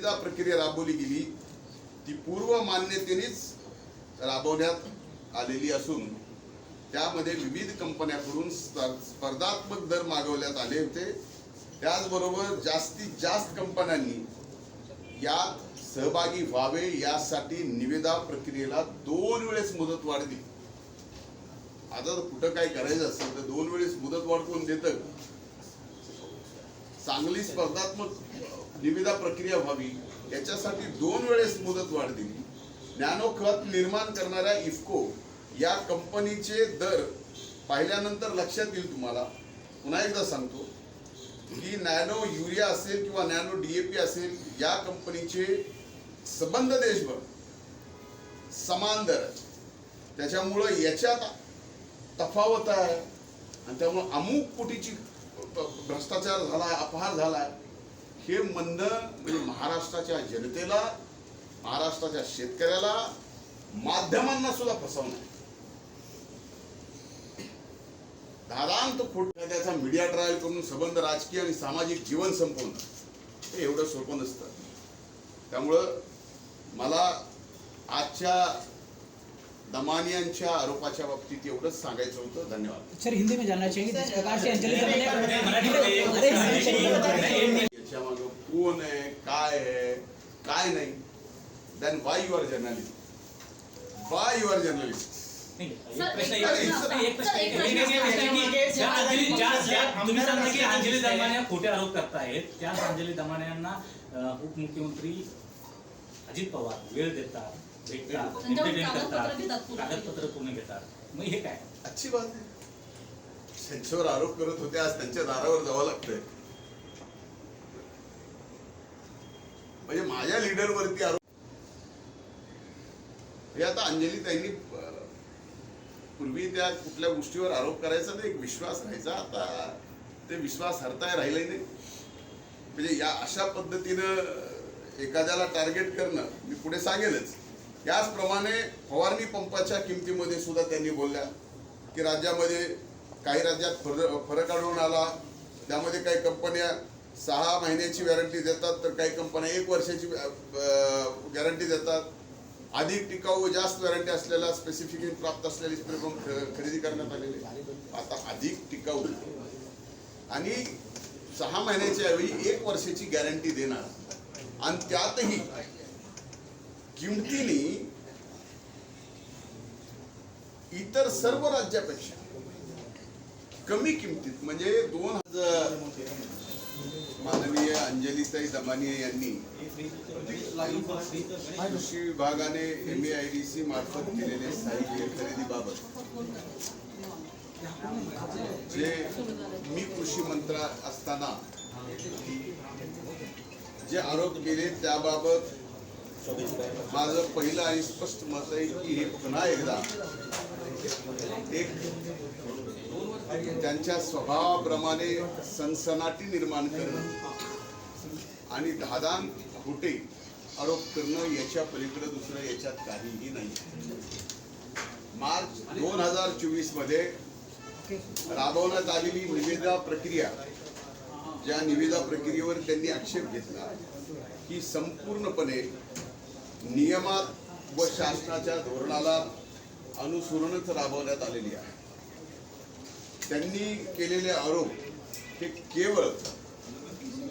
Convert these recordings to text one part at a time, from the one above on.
निविदा प्रक्रिया राबवली गेली ती पूर्व मान्यतेनेच राबवण्यात आलेली असून त्यामध्ये विविध कंपन्यांकडून स्पर्धात्मक दर मागवण्यात आले होते। त्याचबरोबर जास्तीत जास्त कंपन्यांनी यात सहभागी व्हावे यासाठी निविदा प्रक्रियेला 2 वेळेस मुदतवाढ दिली। आता कुठं काय करायचं असेल तर 2 वेळेस मुदतवाढ कोण देतं? चांगली स्पर्धात्मक निविदा प्रक्रिया व्हावी याच्यासाठी 2 वेळेस मुदतवाढ दिली। नॅनो खत निर्माण करणाऱ्या इफ्को या कंपनीचे दर पाहिल्यानंतर लक्षात येईल तुम्हाला। पुन्हा एकदा सांगतो की नॅनो युरिया असेल किंवा नॅनो DAP असेल या कंपनीचे संबंध देशभर समान दर, त्याच्यामुळं याच्यात तफावत आहे आणि त्यामुळे अमुक कोटीची भ्रष्टाचार झाला, अपहार झाला हे म्हणणं म्हणजे महाराष्ट्राच्या जनतेला, महाराष्ट्राच्या शेतकऱ्याला, माध्यमांना सुद्धा फसवणं आहे। दादांत खोट्याचा मीडिया ट्रायल करून संबंध राजकीय आणि सामाजिक जीवन संपवणं हे एवढं सोपं नसतं। त्यामुळं मला आजच्या दमानियांच्या आरोपाच्या बाबतीत एवढंच सांगायचं होतं। धन्यवाद। सर, हिंदी में जानना चाहिए जिस प्रकार से अंजलि याच्यामागं कोण आहे, काय आहे, काय नाही, then why you are journalist, why you are journalist. Anjali Damania खोटे आरोप करतायत, त्याच अंजली दमानियांना उपमुख्यमंत्री अजित पवार वेळ देतात, भेटतात, इंटरव्ह्यू करतात, कागदपत्र पूर्ण घेतात, मग हे काय अच्छी बात आहे। त्यांच्यावर आरोप करत होते, आज त्यांच्या दारावर जावं लागतंय। म्हणजे माझ्या लीडरवरती आरोप हे आता अंजली त्यांनी पूर्वी त्या कुठल्या गोष्टीवर आरोप करायचा तर एक विश्वास राहायचा, आता ते विश्वास हरताय राहिलं नाही। म्हणजे या अशा पद्धतीनं एखाद्याला टार्गेट करणं मी पुढे सांगेलच। याचप्रमाणे फवारणी पंपाच्या किमतीमध्ये सुद्धा त्यांनी बोलल्या की राज्यामध्ये काही राज्यात फरक आढळून आला, त्यामध्ये काही कंपन्या 6 महिन्याची गॅरंटी देतात तर काही कंपन्या 1 वर्षाची गॅरंटी देतात। अधिक टिकाऊ व जास्त गॅरंटी असलेला स्पेसिफिकेशन प्राप्त असलेली स्प्रे पंप खरेदी करण्यात आलेले। आता अधिक टिकाऊ आणि 6 महिन्याच्या ऐवजी 1 वर्षाची गॅरंटी देणार आणि त्यातही किमतीने इतर सर्व राज्यापेक्षा कमी किमतीत म्हणजे 2000 माननीय अंजलीताई दमानिया यांनी कृषी विभागाने MAIDC मार्फत केलेले साहित्य खरेदीबाबत जे मी कृषी मंत्री असताना जे आरोप केले त्याबाबत माझं पहिलं आणि स्पष्ट मत आहे की हे पुन्हा एकदा एक त्यांच्या स्वभावाप्रमाणे सनसनाटी निर्माण करणं आणि धादान खोटे आरोप करणं याच्या पलीकडे दुसरं याच्यात काहीही नाही। मार्च 2024 मध्ये राबवण्यात आलेली निविदा प्रक्रिया, ज्या निविदा प्रक्रियेवर त्यांनी आक्षेप घेतला की संपूर्णपणे नियमात व शासनाच्या धोरणाला अनुसरूनच राबवण्यात आलेली आहे। त्यांनी केलेले आरोप हे केवळ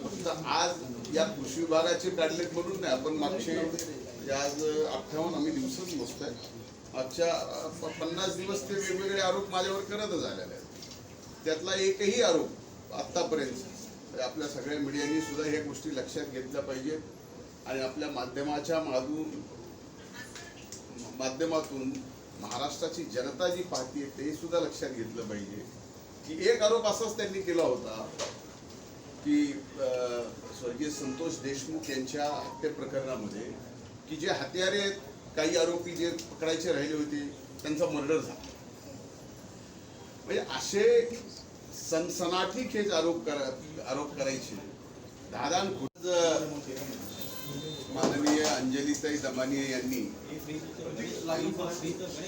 फक्त आज या कृषी विभागाचे काढलेत म्हणून नाही, आपण मागचे आज 58 आम्ही दिवसच मोजतोय, मागच्या 50 दिवस ते वेगवेगळे आरोप माझ्यावर करतच आलेले आहेत। त्यातला एकही आरोप आत्तापर्यंत आपल्या सगळ्या मीडियानी सुद्धा ह्या गोष्टी लक्षात घेतल्या पाहिजेत आणि आपल्या माध्यमातून महाराष्ट्राची जनता जी पाहते ते सुद्धा लक्षात घेतलं पाहिजे की एक आरोप असाच त्यांनी केला होता की स्वर्गीय संतोष देशमुख यांच्या हत्या प्रकरणामध्ये की जे हत्यारे आहेत, काही आरोपी जे पकडायचे राहिले होते त्यांचा मर्डर झाला। म्हणजे असे सनसनाटी खेच आरोप करायचे दादान माननीय अंजलीताई दमानिया यांनी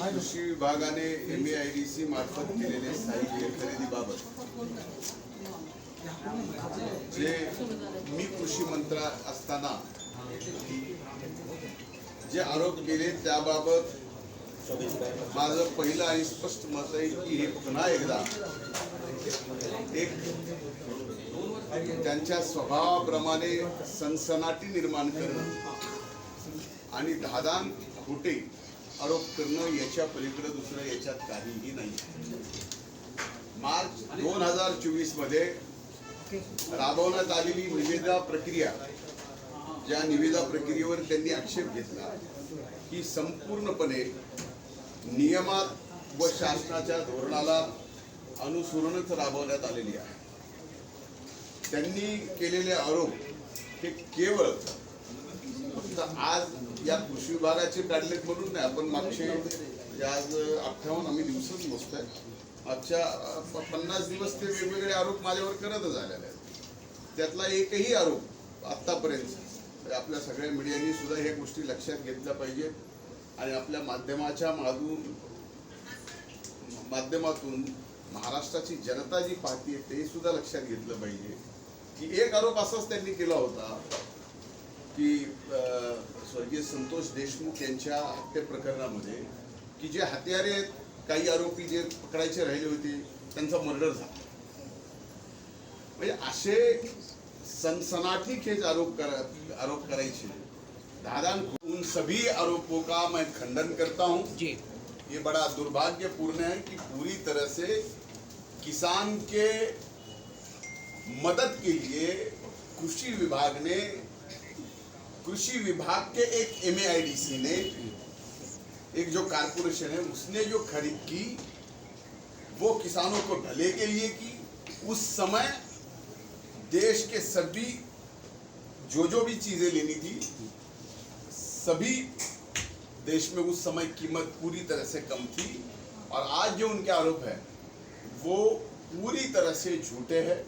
कृषी विभागाने MAIDC मार्फत केलेले साहित्य खरेदीबाबत जे मी कृषी मंत्री असताना जे आरोप केले त्याबाबत माझं पहिलं आणि स्पष्ट मत आहे की हे पुन्हा एकदा एक त्यांच्या स्वभावाप्रमाणे सनसनाटी निर्माण करणं आणि धादान खोटे आरोप करणं याच्या पलीकडे दुसरं याच्यात काहीही नाही. मार्च 2024 मध्ये राबवण्यात आलेली निविदा प्रक्रिया, ज्या निविदा प्रक्रियेवर त्यांनी आक्षेप घेतला ही संपूर्णपणे नियमात व शासनाच्या धोरणाला अनुसरूनच राबवण्यात आलेली आहे. त्यांनी केलेले आरोप हे केवळ फक्त आज या कृषी विभागाचे काढलेत म्हणून नाही. आपण मागचे आज 58 आम्ही दिवसच मोजतोय, मागच्या 50 दिवस ते वेगवेगळे आरोप माझ्यावर करतच आलेले आहेत. त्यातला एकही आरोप आतापर्यंत आपल्या सगळ्या मीडियानी सुद्धा ह्या गोष्टी लक्षात घेतल्या पाहिजेत आणि आपल्या माध्यमातून महाराष्ट्राची जनता जी पाहते ते सुद्धा लक्षात घेतलं पाहिजे की एक आरोप असाच त्यांनी केला होता की स्वर्गीय संतोष देशमुख यांच्या हत्ये प्रकरणामध्ये की जे हत्यारे आहेत, काही आरोपी जे पकडायचे राहिले होते त्यांचा मर्डर झाला. म्हणजे असे सनसनाटीखेज आरोप करायचे धादान. उन सभी आरोपों का मैं खंडन करता हूं. जी, ये बड़ा दुर्भाग्यपूर्ण है कि पूरी तरह से किसान के मदद के लिए कृषि विभाग के एक MAIDC ने, एक जो कारपोरेशन है उसने जो खरीद की वो किसानों को भले के लिए की. उस समय देश के सभी जो भी चीजें लेनी थी सभी देश में उस समय कीमत पूरी तरह से कम थी. और आज जो उनके आरोप है वो पूरी तरह से झूठे हैं.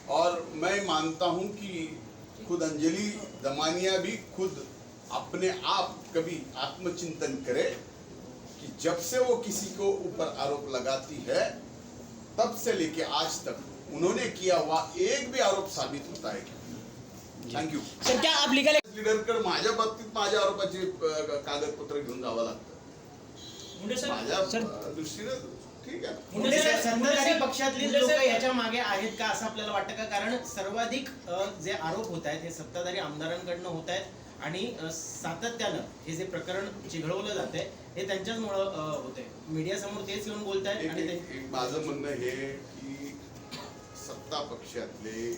और मैं मानता हूं कि खुद अंजलि दमानिया भी खुद अपने आप कभी आत्मचिंतन करे कि जब से वो किसी को ऊपर आरोप लगाती है तब से लेके आज तक उन्होंने किया हुआ एक भी आरोप साबित होता है. थँक्यू. सर क्या आप लीगल लीडरकडे माझ्या बाबतीत माझ्या आरोपाचे कागदपत्र घेऊन जावं लागतं. मुंडे सर, माझ्या दृष्टीनं ठीक आहे. मुंडे सर, सत्ताधारी पक्षातली मुंडे लोक सर, याच्या मागे आहेत का असं आपल्याला वाटतं का? कारण सर्वाधिक जे आरोप होत आहेत हे सत्ताधारी आमदारांकडनं होत आहेत आणि सातत्यानं हे जे प्रकरण चिघळवलं जात आहे हे त्यांच्याचमुळं होतंय. मीडिया समोर तेच येऊन बोलतायत आणि एक माझं म्हणणं हे की सत्ता पक्षातले,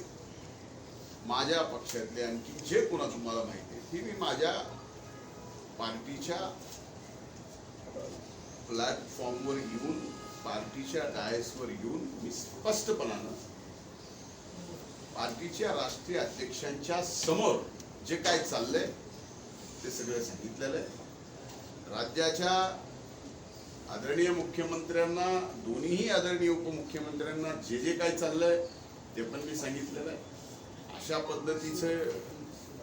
माझ्या पक्षातले आणखी जे कोणा तुम्हाला माहिती आहे की मी माझ्या पार्टीच्या प्लॅटफॉर्मवर येऊन, पार्टीच्या डायसवर येऊन मी स्पष्टपणानं पार्टीच्या राष्ट्रीय अध्यक्षांच्या समोर जे काय चाललंय ते सगळं सांगितलेलं आहे. राज्याच्या आदरणीय मुख्यमंत्र्यांना, दोन्हीही आदरणीय उपमुख्यमंत्र्यांना जे जे काय चाललंय ते पण मी सांगितलेलं आहे. अशा पद्धतीचं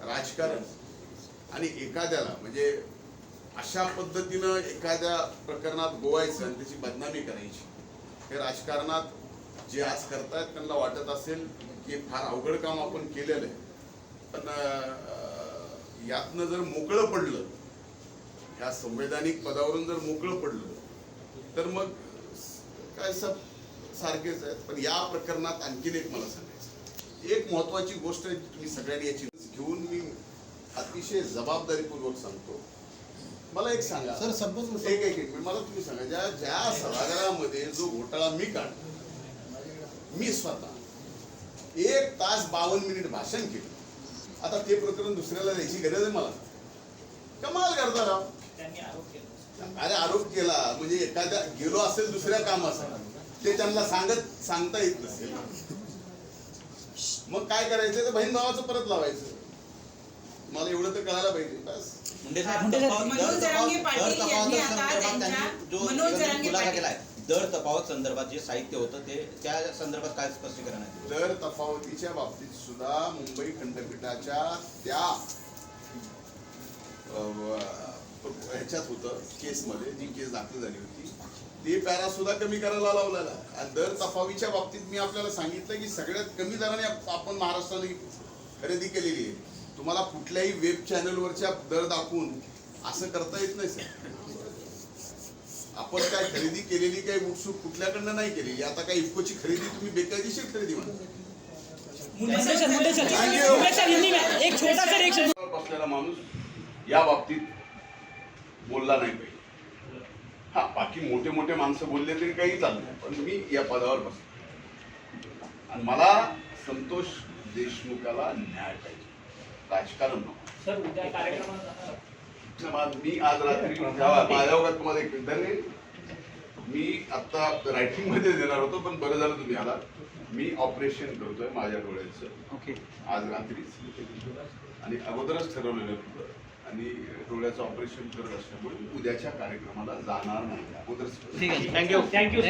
राजकारण आणि एखाद्याला म्हणजे अशा पद्धतीनं एखाद्या प्रकरणात गोवायचं आणि त्याची बदनामी करायची, हे राजकारणात जे आज करतायत त्यांना वाटत असेल की फार अवघड काम आपण केलेलं आहे. पण यातनं जर मोकळं पडलं, ह्या संवैधानिक पदावरून जर मोकळं पडलं तर मग काय सब सारखेच आहेत. पण या प्रकरणात आणखीन एक मला सांगायचं, एक महत्वाची गोष्ट आहे तुम्ही सगळ्यांनी याची घेऊन मी अतिशय जबाबदारीपूर्वक सांगतो. मला एक सांगा सर, एक मला तुम्ही सांगा, ज्या सभागृहामध्ये जो घोटाळा मी काढला, मी स्वतः 1 तास 52 मिनिट भाषण केलं. आता ते प्रकरण दुसऱ्याला द्यायची गरज आहे मला? कमाल करता राव. त्यांनी आरोप केला. अरे आरोप केला म्हणजे एखाद्या गेलो असेल दुसऱ्या कामासाठी, ते त्यांना सांगता येत नसेल, मग काय करायचं? तर बहीण भावाचं परत लावायचं. मला एवढं तर कळायला पाहिजे बस. मनोज जरांगे पाटील यांनी आता त्यांच्या केलाय दर तफावत संदर्भात जे साहित्य होतं ते त्या संदर्भात काय स्पष्टीकरण आहे? दर तफावतीच्या बाबतीत सुद्धा मुंबई खंडपीठाच्या त्या ह्याच्यात होतं, केसमध्ये जी केस दाखल झाली होती ते पॅरा सुद्धा कमी करायला लावलेला. आणि दर तफावतीच्या बाबतीत मी आपल्याला सांगितलं की सगळ्यात कमी दराने आपण महाराष्ट्राने खरेदी केलेली आहे. तुम्हाला कुठल्याही वेब चॅनलवरच्या दर दाखवून असं करता येत नाही सर. आपण काय खरेदी केलेली काही उत्सुक कुठल्याकडनं नाही केलेली. आता काय इफकोची खरेदी तुम्ही बेकायदेशीर खरेदी म्हणता. एक छोटा सर एक बसलेला माणूस या बाबतीत बोलला नाही पाहिजे. हा बाकी मोठे मोठे माणसं बोलले तरी काही चाललं, पण मी या पदावर बसलो आणि मला संतोष देशमुखाला न्याय पाहिजे, राजकारण नको. सर उद्या कार्यक्रमात मी आज रात्री माझ्या तुम्हाला एक विद्यार्थी मी आता रायटिंग मध्ये देणार होतो, पण बरं झालं तुम्ही आला. मी ऑपरेशन करतोय माझ्या डोळ्याचं आज रात्रीच आणि अगोदरच ठरवलेलं होतं आणि डोळ्याचं ऑपरेशन करत असल्यामुळे उद्याच्या कार्यक्रमाला जाणार नाही. अगोदरच थँक्यू